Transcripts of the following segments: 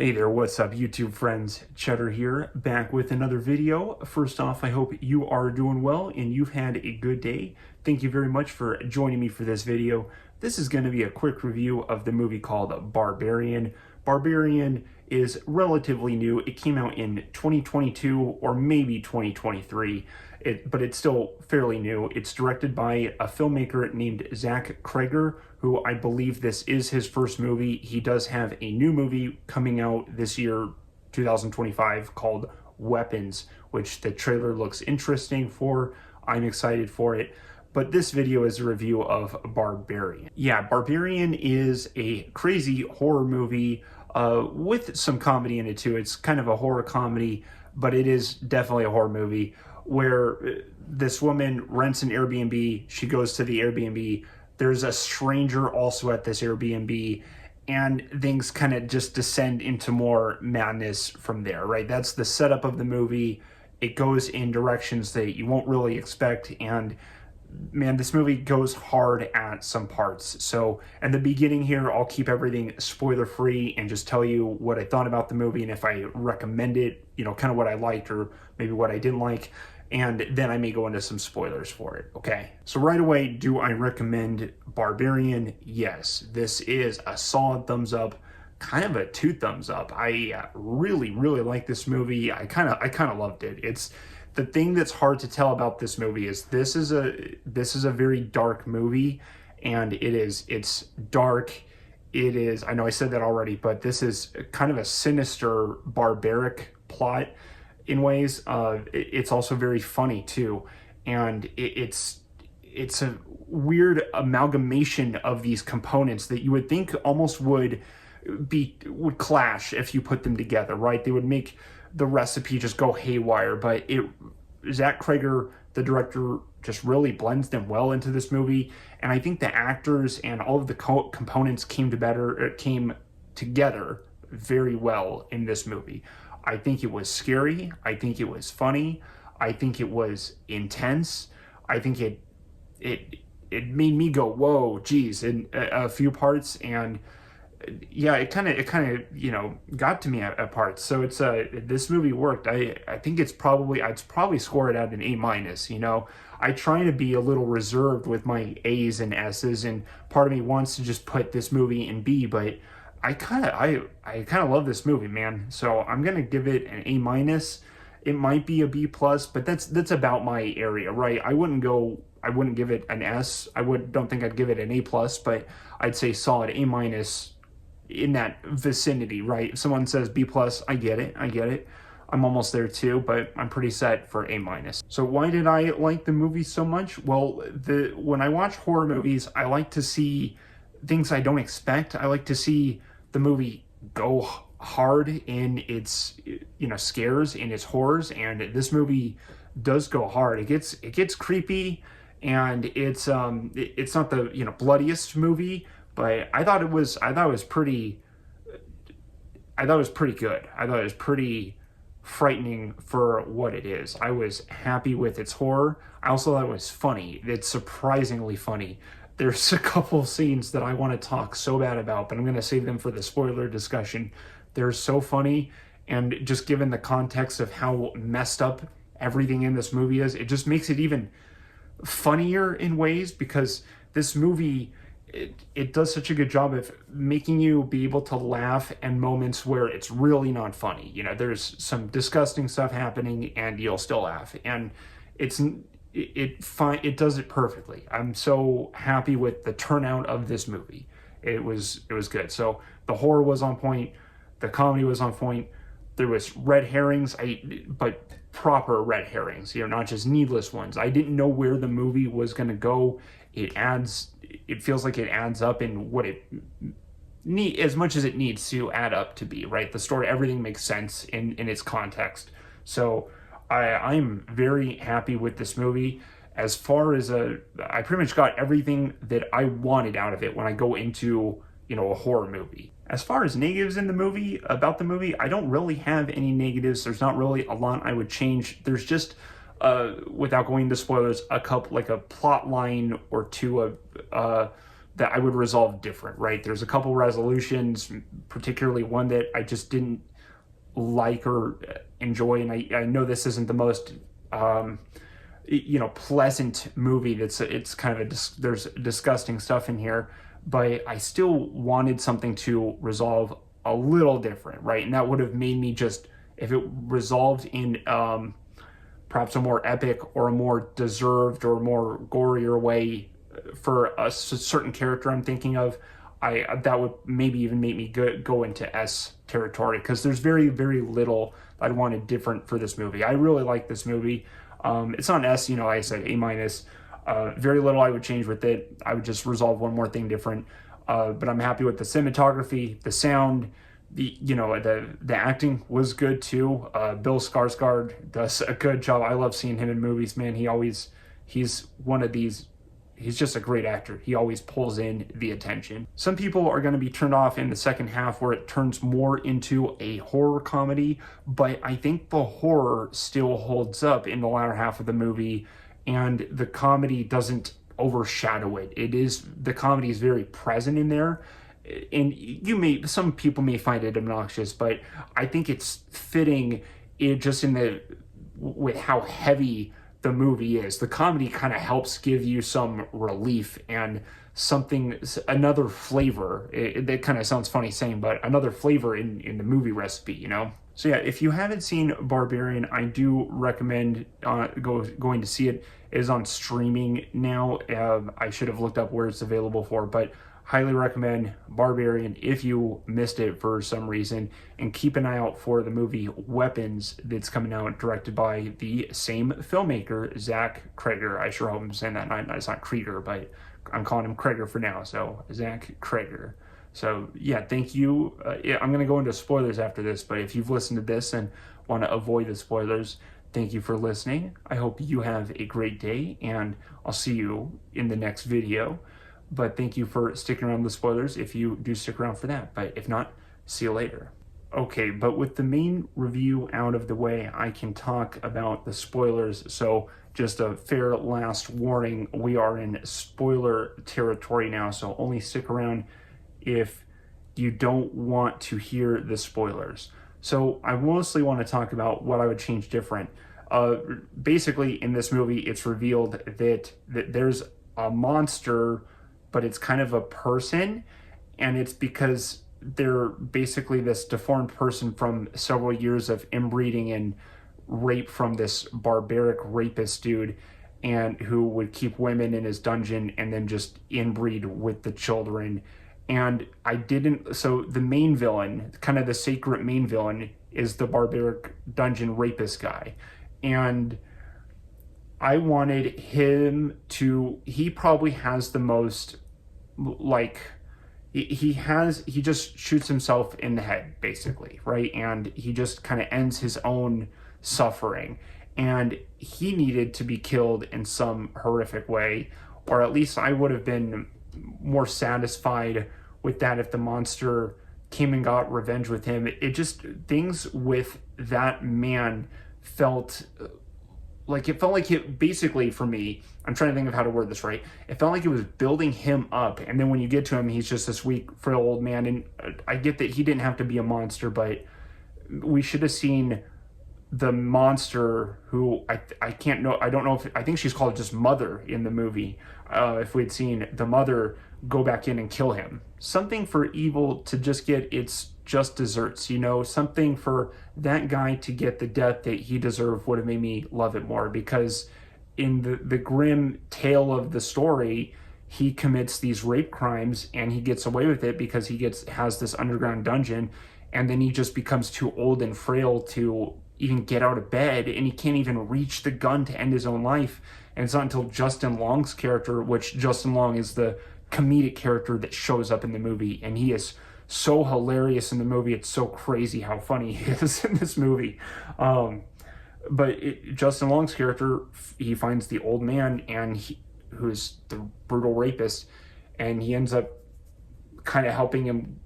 Hey there, what's up YouTube friends? Chetter here, back with another video. First off, I hope you are doing well and you've had a good day. Thank you very much for joining me for this video. This is going to be a quick review of the movie called Barbarian. Barbarian is relatively new. It came out in 2022 or maybe 2023, but it's still fairly new. It's directed by a filmmaker named Zach Cregger, who I believe this is his first movie. He does have a new movie coming out this year, 2025, called Weapons, which the trailer looks interesting for. I'm excited for it. But this video is a review of Barbarian. Yeah, Barbarian is a crazy horror movie with some comedy in it too. It's kind of a horror comedy, but it is definitely a horror movie where this woman rents an Airbnb. She goes to the Airbnb. There's a stranger also at this Airbnb, and things kind of just descend into more madness from there, right? That's the setup of the movie. It goes in directions that you won't really expect, and man, this movie goes hard at some parts. So in the beginning here, I'll keep everything spoiler free and just tell you what I thought about the movie and if I recommend it, you know, kind of what I liked or maybe what I didn't like. And then I may go into some spoilers for it, okay? So right away, do I recommend Barbarian? Yes, this is a solid thumbs up, kind of a 2 thumbs up. I really like this movie. I kind of loved it. It's the thing that's hard to tell about this movie is this is a very dark movie, and it's dark. It is, I know I said that already, but this is kind of a sinister, barbaric plot in ways. It's also very funny too, and it's a weird amalgamation of these components that you would think almost would clash if you put them together, right? They would make the recipe just go haywire, but Zach Cregger, the director, just really blends them well into this movie, and I think the actors and all of the components came together very well in this movie. I think it was scary. I think it was funny. I think it was intense. I think it made me go, whoa, geez, in a few parts, and yeah, it kind of you know, got to me at parts. So it's this movie worked. I think I'd probably score it at an A-. You know, I try to be a little reserved with my A's and S's, and part of me wants to just put this movie in B, but I kind of love this movie, man. So I'm gonna give it an A-. It might be a B+, but that's about my area, right? I wouldn't give it an S. Don't think I'd give it an A+, but I'd say solid A- in that vicinity, right? If someone says B+, I get it. I'm almost there too, but I'm pretty set for A-. So why did I like the movie so much? Well, when I watch horror movies, I like to see things I don't expect. I like to see the movie go hard in its, you know, scares, in its horrors, and this movie does go hard. It gets creepy, and it's not the, you know, bloodiest movie, but I thought it was pretty good. I thought it was pretty frightening for what it is. I was happy with its horror. I also thought it was funny. It's surprisingly funny. There's a couple scenes that I want to talk so bad about, but I'm going to save them for the spoiler discussion. They're so funny, and just given the context of how messed up everything in this movie is, it just makes it even funnier in ways, because this movie, it does such a good job of making you be able to laugh at moments where it's really not funny. You know, there's some disgusting stuff happening and you'll still laugh, and it does it perfectly. I'm so happy with the turnout of this movie. It was good. So the horror was on point, the comedy was on point. There was red herrings, but proper red herrings, you know, not just needless ones. I didn't know where the movie was going to go. It feels like it adds up in what it as much as it needs to add up to be, right? The story, everything makes sense in its context. So I'm very happy with this movie. As far as I pretty much got everything that I wanted out of it when I go into, you know, a horror movie. As far as negatives in the movie, about the movie, I don't really have any negatives. There's not really a lot I would change. There's just, without going into spoilers, a couple, like a plot line or two of that I would resolve different, right? There's a couple resolutions, particularly one that I just didn't like or enjoy, and I know this isn't the most pleasant movie. It's kind of there's disgusting stuff in here, but I still wanted something to resolve a little different, right? And that would have made me just, if it resolved in perhaps a more epic or a more deserved or more gorier way for a certain character I'm thinking of, that would maybe even make me go into S territory, because there's very, very little I'd wanted different for this movie. I really like this movie. It's on S, like I said, A-. Very little I would change with it. I would just resolve one more thing different. But I'm happy with the cinematography, the sound, the acting was good too. Bill Skarsgård does a good job. I love seeing him in movies, man. He's one of these. He's just a great actor. He always pulls in the attention. Some people are going to be turned off in the second half, where it turns more into a horror comedy, but I think the horror still holds up in the latter half of the movie, and the comedy doesn't overshadow it. The comedy is very present in there, and some people may find it obnoxious, but I think it's fitting with how heavy the movie is. The comedy kind of helps give you some relief and another flavor. That kind of sounds funny saying, but another flavor in the movie recipe, So yeah, if you haven't seen Barbarian, I do recommend going to see it. It is on streaming now. I should have looked up where it's available for, but highly recommend Barbarian if you missed it for some reason. And keep an eye out for the movie Weapons that's coming out, directed by the same filmmaker, Zach Cregger. I sure hope I'm saying that. It's not Krieger, but I'm calling him Cregger for now. So Zach Cregger. So yeah, thank you. I'm going to go into spoilers after this, but if you've listened to this and want to avoid the spoilers, thank you for listening. I hope you have a great day, and I'll see you in the next video. But thank you for sticking around the spoilers if you do stick around for that. But if not, see you later. Okay, but with the main review out of the way, I can talk about the spoilers. So just a fair last warning, we are in spoiler territory now, so only stick around if you don't want to hear the spoilers. So I mostly want to talk about what I would change different. Basically, in this movie, it's revealed that there's a monster, but it's kind of a person, and it's because they're basically this deformed person from several years of inbreeding and rape from this barbaric rapist dude, and who would keep women in his dungeon and then just inbreed with the children. And so the main villain, kind of the sacred main villain, is the barbaric dungeon rapist guy. And I wanted him he probably has the most, he just shoots himself in the head, basically, right? And he just kind of ends his own suffering. And he needed to be killed in some horrific way, or at least I would have been more satisfied with that if the monster came and got revenge with him. Things with that man felt like it basically, for me, I'm trying to think of how to word this right. It felt like it was building him up, and then when you get to him, he's just this weak, frail old man. And I get that he didn't have to be a monster, but we should have seen the monster, who I don't know if, I think she's called just Mother in the movie. If we'd seen the mother go back in and kill him, something for evil to just get its just desserts, something for that guy to get the death that he deserved would have made me love it more. Because in the grim tale of the story, he commits these rape crimes and he gets away with it because he has this underground dungeon, and then he just becomes too old and frail to even get out of bed, and he can't even reach the gun to end his own life. And it's not until Justin Long's character, which Justin Long is the comedic character that shows up in the movie, and he is so hilarious in the movie. It's so crazy how funny he is in this movie. Justin Long's character, he finds the old man, and who's the brutal rapist, and he ends up kind of helping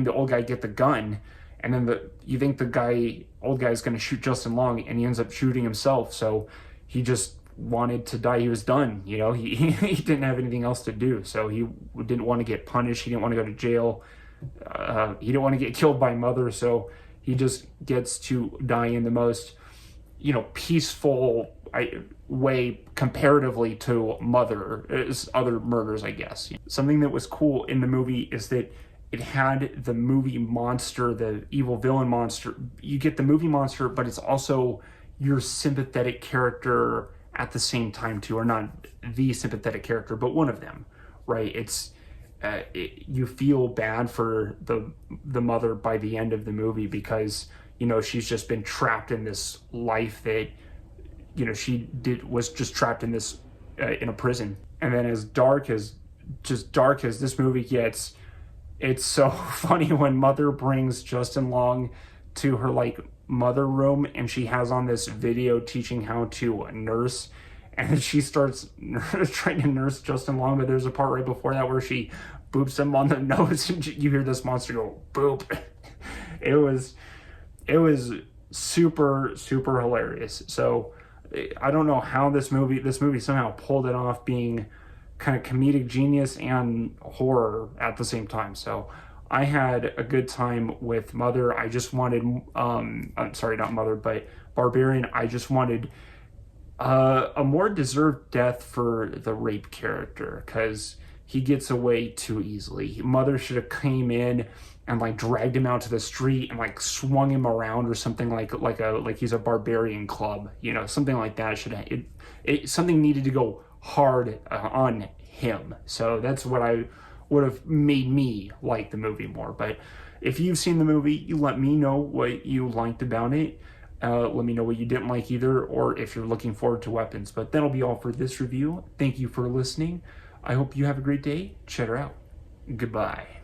the old guy get the gun. And then you think the old guy is going to shoot Justin Long, and he ends up shooting himself. So he just wanted to die. He was done, you know, he didn't have anything else to do, so he didn't want to get punished, he didn't want to go to jail, he didn't want to get killed by Mother, so he just gets to die in the most, you know, peaceful way comparatively to Mother's other murders, I guess. Something that was cool in the movie is that it had the movie monster, the evil villain monster. You get the movie monster, but it's also your sympathetic character at the same time too, or not the sympathetic character, but one of them, right? It's you feel bad for the mother by the end of the movie because, you know, she's just been trapped in this life that, you know, was just trapped in this in a prison. And then as dark as this movie gets, it's so funny when Mother brings Justin Long to her like mother room, and she has on this video teaching how to nurse, and she starts trying to nurse Justin Long, but there's a part right before that where she boops him on the nose, and you hear this monster go boop. It was super hilarious. So I don't know how this movie somehow pulled it off, being kind of comedic genius and horror at the same time. So I had a good time with Mother. I just wanted, I'm sorry, not Mother, but Barbarian. I just wanted a more deserved death for the rape character, because he gets away too easily. Mother should have came in and like dragged him out to the street and like swung him around or something, like he's a barbarian club, you know, something like that. Something needed to go hard on him. So that's what I would have made me like the movie more. But if you've seen the movie, you let me know what you liked about it. Let me know what you didn't like either, or if you're looking forward to weapons. But that'll be all for this review. Thank you for listening. I hope you have a great day. Chetter out. Goodbye.